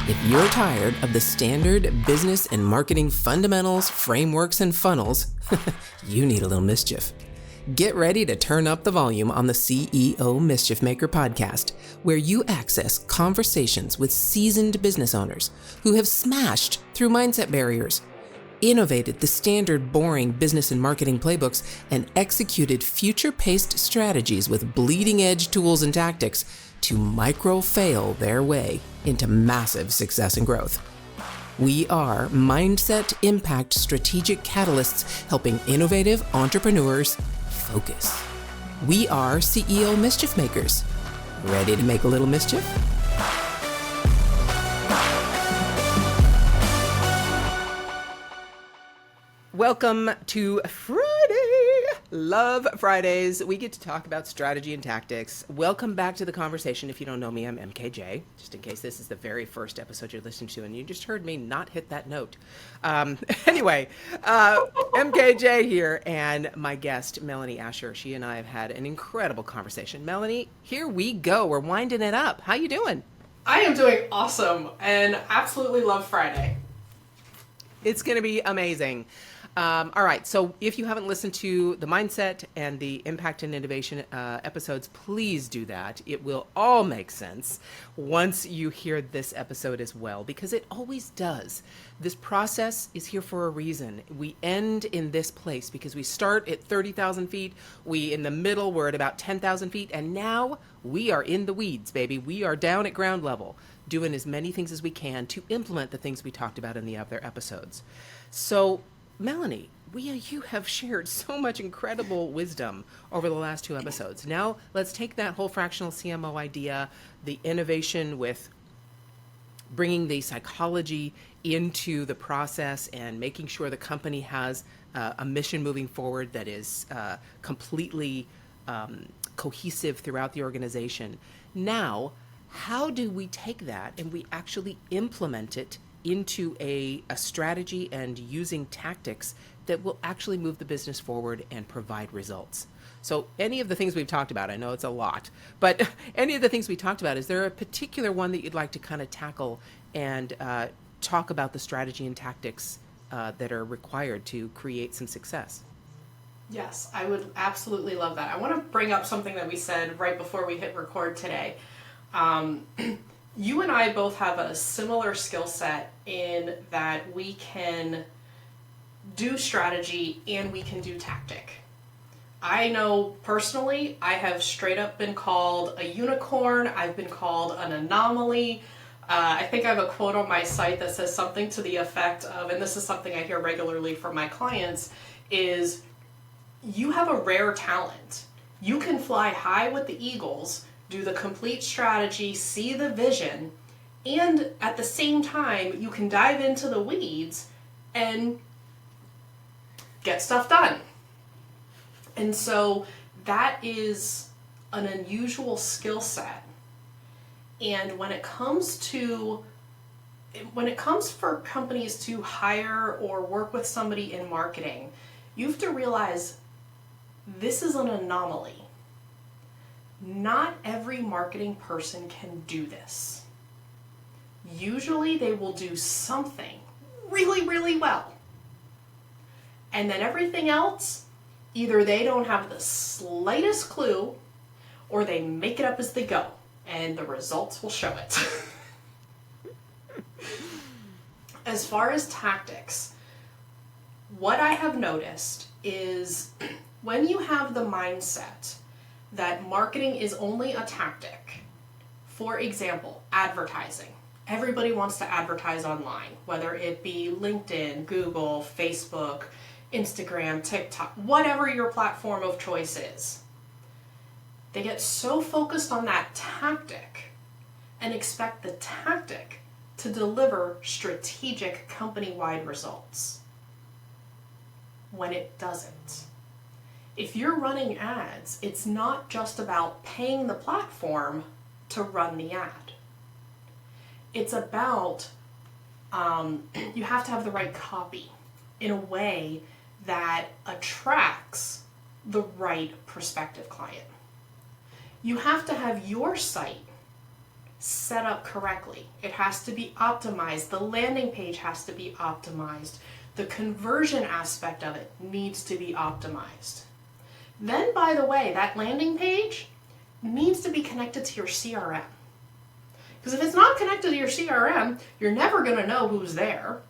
If you're tired of the standard business and marketing fundamentals, frameworks, and funnels, you need a little mischief. Get ready to turn up the volume on the CEO Mischief Maker podcast, where you access conversations with seasoned business owners who have smashed through mindset barriers, innovated the standard boring business and marketing playbooks, and executed future-paced strategies with bleeding-edge tools and tactics to micro-fail their way into massive success and growth. We are Mindset Impact Strategic Catalysts helping innovative entrepreneurs focus. We are CEO Mischief Makers. Ready to make a little mischief? Welcome to Friday. Love Fridays. We get to talk about strategy and tactics. Welcome back to the conversation. If you don't know me, I'm MKJ, just in case this is the very first episode you're listening to and you just heard me not hit that note. MKJ here, and my guest, Melanie Asher. She and I have had an incredible conversation. Melanie, here we go. We're winding it up. How you doing? I am doing awesome and absolutely love Friday. It's going to be amazing. All right, so if you haven't listened to the Mindset and the Impact and Innovation episodes, please do that. It will all make sense once you hear this episode as well, because it always does. This process is here for a reason. We end in this place because we start at 30,000 feet. In the middle, we're at about 10,000 feet, and now we are in the weeds, baby. We are down at ground level, doing as many things as we can to implement the things we talked about in the other episodes. So, Melanie, you have shared so much incredible wisdom over the last two episodes. Now, let's take that whole fractional CMO idea, the innovation with bringing the psychology into the process and making sure the company has a mission moving forward that is completely cohesive throughout the organization. Now, how do we take that and we actually implement it into a strategy and using tactics that will actually move the business forward and provide results? So any of the things we've talked about, I know it's a lot, but any of the things we talked about, is there a particular one that you'd like to kind of tackle and talk about the strategy and tactics that are required to create some success? Yes, I would absolutely love that. I want to bring up something that we said right before we hit record today. You and I both have a similar skill set in that we can do strategy and we can do tactic. I know personally, I have straight up been called a unicorn. I've been called an anomaly. I think I have a quote on my site that says something to the effect of, and this is something I hear regularly from my clients, is you have a rare talent. You can fly high with the eagles, do the complete strategy, see the vision, and at the same time, you can dive into the weeds and get stuff done. And so that is an unusual skill set. And when it comes for companies to hire or work with somebody in marketing, you have to realize this is an anomaly. Not every marketing person can do this. Usually they will do something really, really well. And then everything else, either they don't have the slightest clue or they make it up as they go, and the results will show it. As far as tactics, what I have noticed is when you have the mindset that marketing is only a tactic. For example, advertising. Everybody wants to advertise online, whether it be LinkedIn, Google, Facebook, Instagram, TikTok, whatever your platform of choice is. They get so focused on that tactic and expect the tactic to deliver strategic company-wide results when it doesn't. If you're running ads, it's not just about paying the platform to run the ad. It's about, you have to have the right copy in a way that attracts the right prospective client. You have to have your site set up correctly. It has to be optimized. The landing page has to be optimized. The conversion aspect of it needs to be optimized. Then, by the way, that landing page needs to be connected to your CRM. Because if it's not connected to your CRM, you're never going to know who's there,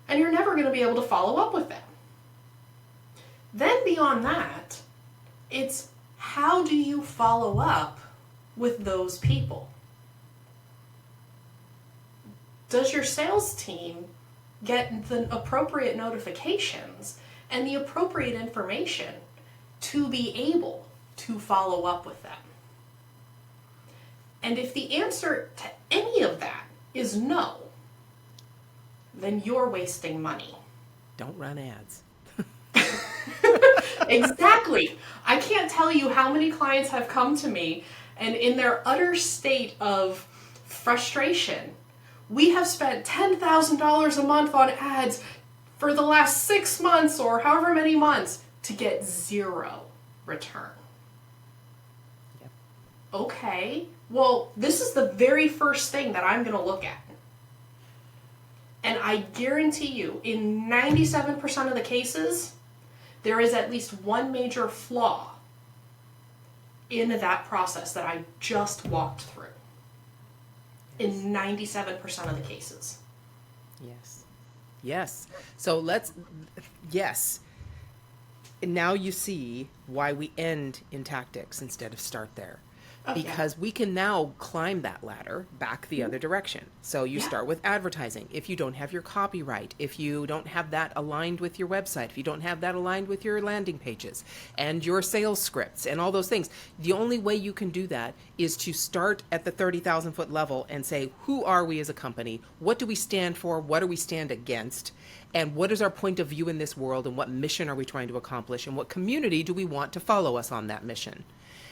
and you're never going to be able to follow up with them. Then beyond that, it's how do you follow up with those people? Does your sales team get the appropriate notifications and the appropriate information to be able to follow up with them? And if the answer to any of that is no, then you're wasting money. Don't run ads. Exactly. I can't tell you how many clients have come to me and in their utter state of frustration, we have spent $10,000 a month on ads for the last 6 months or however many months to get 0 return. Yep. Okay, well, this is the very first thing that I'm going to look at. And I guarantee you, in 97% of the cases, there is at least one major flaw in that process that I just walked through. In 97% of the cases. Yes. Yes. So yes. And now you see why we end in tactics instead of start there. Because we can now climb that ladder back the other direction. So you start with advertising. If you don't have your copyright, if you don't have that aligned with your website, if you don't have that aligned with your landing pages and your sales scripts and all those things, the only way you can do that is to start at the 30,000 foot level and say, who are we as a company? What do we stand for? What do we stand against? And what is our point of view in this world? And what mission are we trying to accomplish? And what community do we want to follow us on that mission?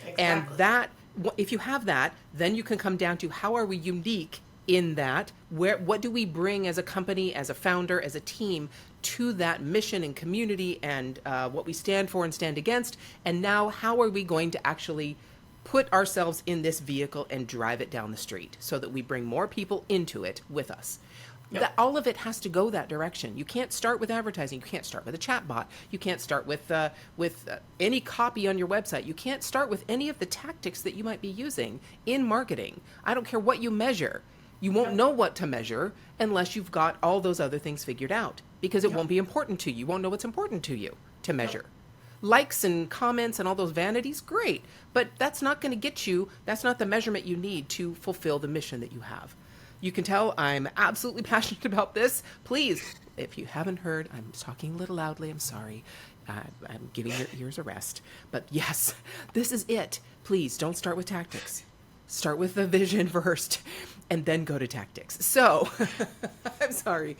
Exactly. And that, if you have that, then you can come down to how are we unique in that? What do we bring as a company, as a founder, as a team to that mission and community and what we stand for and stand against? And now how are we going to actually put ourselves in this vehicle and drive it down the street so that we bring more people into it with us? That all of it has to go that direction. You can't start with advertising. You can't start with a chat bot. You can't start with any copy on your website. You can't start with any of the tactics that you might be using in marketing. I don't care what you measure. You won't know what to measure unless you've got all those other things figured out, because it won't be important to you. You won't know what's important to you to measure. Likes and comments and all those vanities, great. But that's not going to get you, that's not the measurement you need to fulfill the mission that you have. You can tell I'm absolutely passionate about this. Please, if you haven't heard, I'm talking a little loudly. I'm sorry. I'm giving your ears a rest. But yes, this is it. Please don't start with tactics. Start with the vision first and then go to tactics. So, I'm sorry.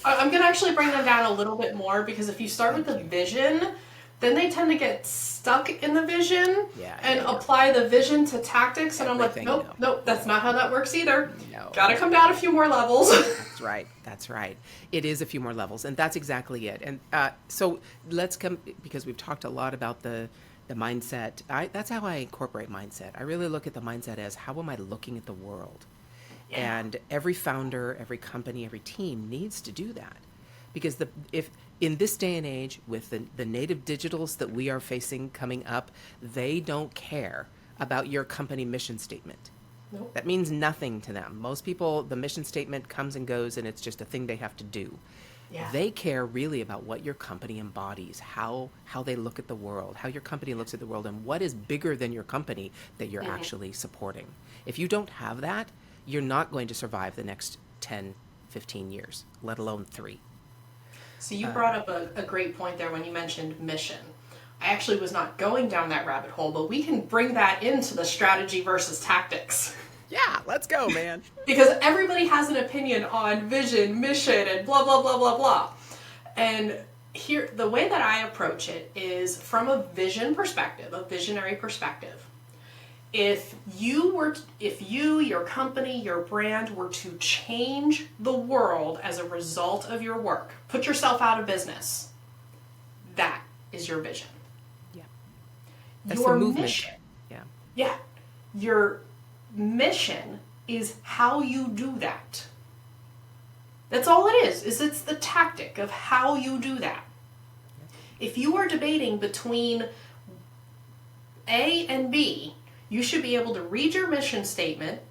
I'm going to actually bring them down a little bit more, because if you start with the vision, then they tend to get stuck in the vision and apply the vision to tactics. And I'm like, nope, that's not how that works either. No. Got to come down a few more levels. That's right. It is a few more levels, and that's exactly it. And so let's come, because we've talked a lot about the mindset. That's how I incorporate mindset. I really look at the mindset as, how am I looking at the world? Yeah. And every founder, every company, every team needs to do that. Because if in this day and age, with the native digitals that we are facing coming up, they don't care about your company mission statement. Nope. That means nothing to them. Most people, the mission statement comes and goes, and it's just a thing they have to do. Yeah. They care really about what your company embodies, how they look at the world, how your company looks at the world, and what is bigger than your company that you're actually supporting. If you don't have that, you're not going to survive the next 10, 15 years, let alone 3. So you brought up a great point there when you mentioned mission. I actually was not going down that rabbit hole, but we can bring that into the strategy versus tactics. Yeah, let's go, man. Because everybody has an opinion on vision, mission, and blah, blah, blah, blah, blah. And here, the way that I approach it is from a vision perspective, a visionary perspective. If you, your company, your brand were to change the world as a result of your work, put yourself out of business, that is your vision. Yeah. That's Your the movement. mission. Yeah. Yeah. Your mission is how you do that. That's all it is it's the tactic of how you do that. If you are debating between A and B, you should be able to read your mission statement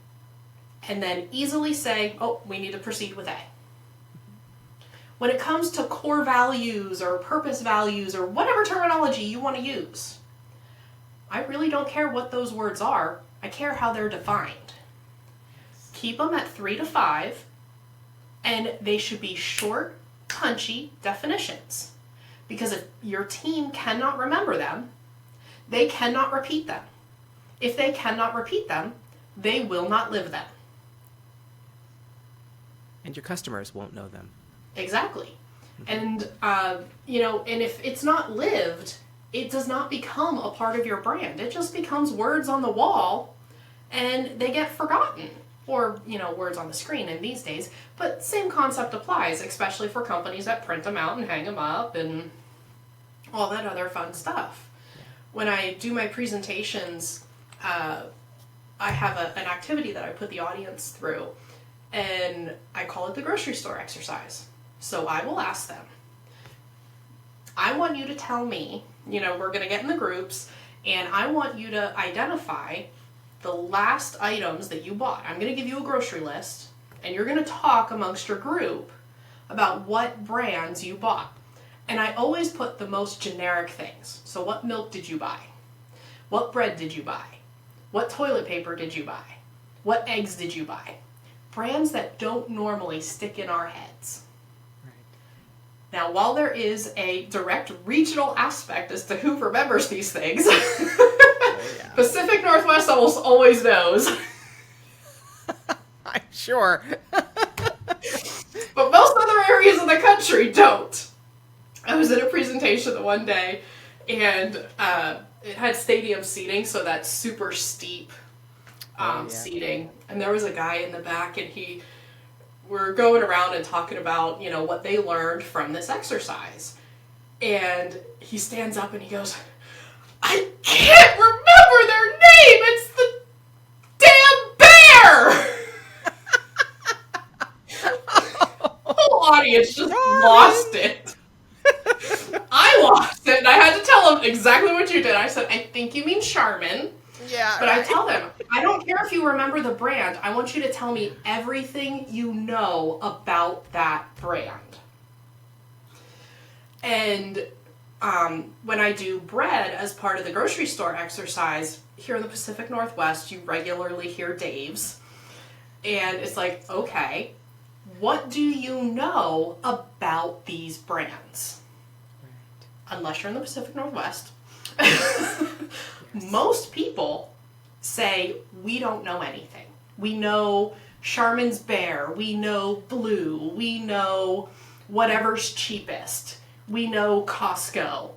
and then easily say, oh, we need to proceed with A. When it comes to core values or purpose values or whatever terminology you want to use, I really don't care what those words are. I care how they're defined. Keep them at 3 to 5, and they should be short, punchy definitions. Because if your team cannot remember them, they cannot repeat them. If they cannot repeat them, they will not live them. And your customers won't know them. Exactly. And, and if it's not lived, it does not become a part of your brand. It just becomes words on the wall, and they get forgotten. Or, words on the screen in these days. But same concept applies, especially for companies that print them out and hang them up and all that other fun stuff. When I do my presentations, I have an activity that I put the audience through, and I call it the grocery store exercise. So I will ask them, I want you to tell me, we're going to get in the groups, and I want you to identify the last items that you bought. I'm going to give you a grocery list, and you're going to talk amongst your group about what brands you bought. And I always put the most generic things. So what milk did you buy? What bread did you buy? What toilet paper did you buy? What eggs did you buy? Brands that don't normally stick in our heads. Right. Now, while there is a direct regional aspect as to who remembers these things, Pacific Northwest almost always knows. I'm sure. But most other areas of the country don't. I was at a presentation the one day, and it had stadium seating, so that's super steep seating. And there was a guy in the back, and we're going around and talking about, what they learned from this exercise. And he stands up and he goes, I can't remember their name! It's the damn bear! The whole audience just lost it. I lost it, and I had to tell them exactly what you did. I said, I think you mean Charmin. Yeah. But right. I tell them, I don't care if you remember the brand. I want you to tell me everything you know about that brand. And when I do bread as part of the grocery store exercise, here in the Pacific Northwest, you regularly hear Dave's. And it's like, okay, what do you know about these brands? Right. Unless you're in the Pacific Northwest. Yes. Most people say, we don't know anything. We know Charmin's Bear. We know Blue. We know whatever's cheapest. We know Costco.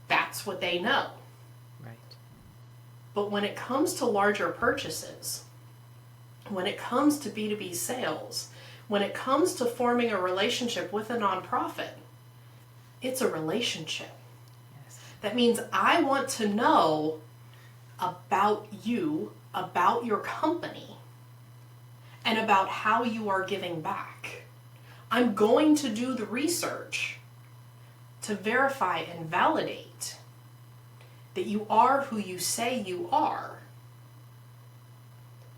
That's what they know. Right. But when it comes to larger purchases, when it comes to B2B sales, when it comes to forming a relationship with a nonprofit, it's a relationship. Yes. That means I want to know about you, about your company, and about how you are giving back. I'm going to do the research to verify and validate that you are who you say you are.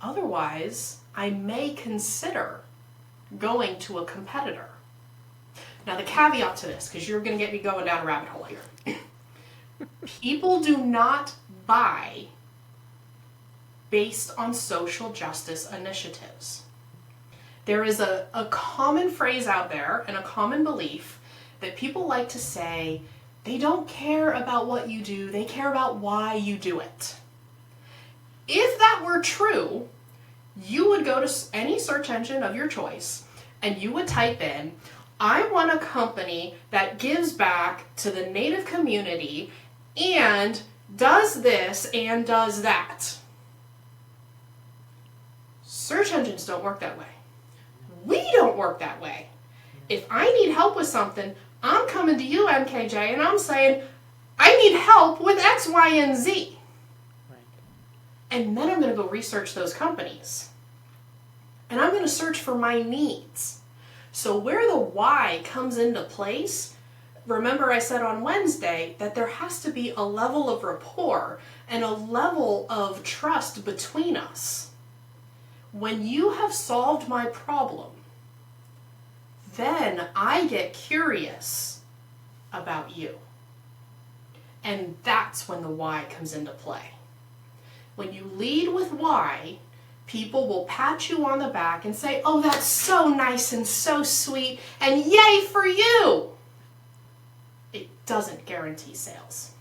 Otherwise, I may consider going to a competitor. Now, the caveat to this, because you're going to get me going down a rabbit hole here. People do not buy based on social justice initiatives. There is a common phrase out there and a common belief that people like to say, they don't care about what you do, they care about why you do it. If that were true, you would go to any search engine of your choice and you would type in, I want a company that gives back to the Native community and does this and does that. Search engines don't work that way. We don't work that way. If I need help with something, I'm coming to you, MKJ, and I'm saying, I need help with X, Y, and Z. Right. And then I'm going to go research those companies. and I'm going to search for my needs. So where the why comes into place, remember I said on Wednesday that there has to be a level of rapport and a level of trust between us. When you have solved my problem, then I get curious about you. And that's when the why comes into play. When you lead with why, people will pat you on the back and say, oh, that's so nice and so sweet, and yay for you. It doesn't guarantee sales.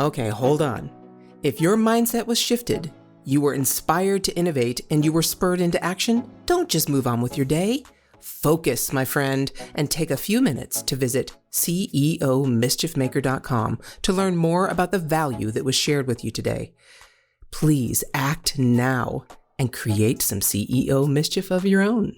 Okay, hold on. If your mindset was shifted, you were inspired to innovate, and you were spurred into action, don't just move on with your day. Focus, my friend, and take a few minutes to visit ceomischiefmaker.com to learn more about the value that was shared with you today. Please act now and create some CEO mischief of your own.